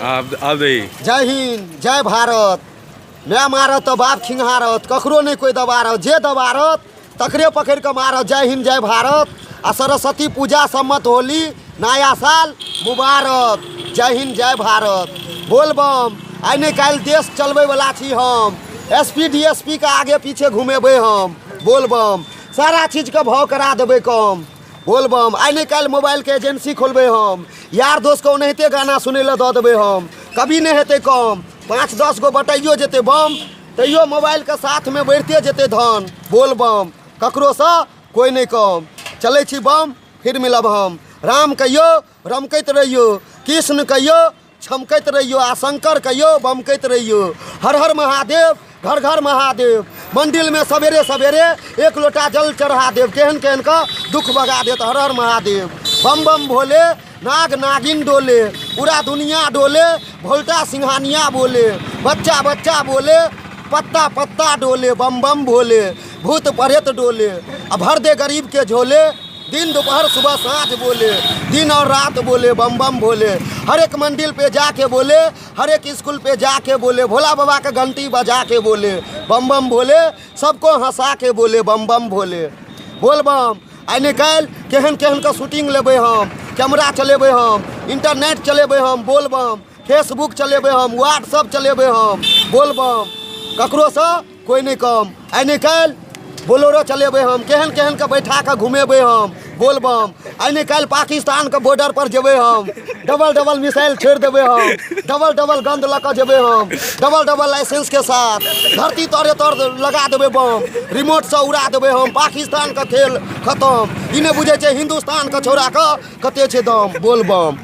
अब जय हिंद जय भारत। मैं मारत तो बाप खिंगारत, ककरो नहीं कोई दबारत, जे दबारत तकरे पकड़ के मारत। जय हिंद जय भारत। आ सरस्वती पूजा सम्मत होली नया साल मुबारक। जय हिंद जय भारत। बोल बम। आई नहीं कल देश चलबे वाला छी हम, SP DSP के आगे पीछे घूमेबे हम। बोल बम। सारा चीज के भाव करा देबे कम। बोल बम। आई नहीं कल मोबाइल के एजेंसी खोलबे हम, यार दोस्त को ओनाहिते गाना सुने ला दे देबे हम, कभी नहीं हेते कम। 5-10 गो बटाइयो जेते बम, तैयो मोबाइल के साथ में बढ़ते जेते धन। बोल बम। ककरो से कोई नहीं कम। चले छी बम, फिर मिलब हम। राम कहियो रमकैत रहियो, कृष्ण कहियो छमकैत रहियो, आ शंकर कहियो बमकैत रहियो। हर हर महादेव, घर घर महादेव। मंदिर में सवेरे सवेरे 1 लोटा जल चढ़ा देव, केहन केहन का दुख भगा देत। हर हर महादेव। बम बम भोले, नाग नागिन डोले, पूरा दुनिया डोले, भोल्टा सिंहानिया बोले, बच्चा बच्चा बोले, पत्ता पत्ता डोले। बम बम भोले। भूत प्रेत डोले, अब भर दे गरीब के झोले। दिन दोपहर सुबह साँझ बोले, दिन और रात बोले। बम बम भोले। हर एक मंदिर पे जाके बोले, हर एक स्कूल पे जाके बोले, भोला बाबा का घंटी बजा के बोले। बम बम भोले। सबको हंसा के बोले। बम बम भोले। बोल बम। आई निकाल केहन केहन का शूटिंग लेबे हम, कैमरा चलेबे हम, इंटरनेट चलेबे हम। बोल बम। फेसबुक चलेबे हम, व्हाट्सअप चलेबे हम। बोल बम। ककरो से कोई नहीं कम। आई निकाल बोलोरो चलेबे हम, केहन केहन के बैठा के घूमेबे हम। बोल बम। आई निकाल पाकिस्तान के बॉर्डर पर जेबे हम, डबल डबल मिसाइल छोड़ देबे हम, डबल डबल गंद लगा जेबे हम, डबल डबल लाइसेंस के साथ। धरती तोड़े तोड़ लगा देबे बम, रिमोट से उड़ा देबे हम। पाकिस्तान का खेल खत्म। इन्हें बुझे हिंदुस्तान का छोड़ा के कते छे दम। बोल बम।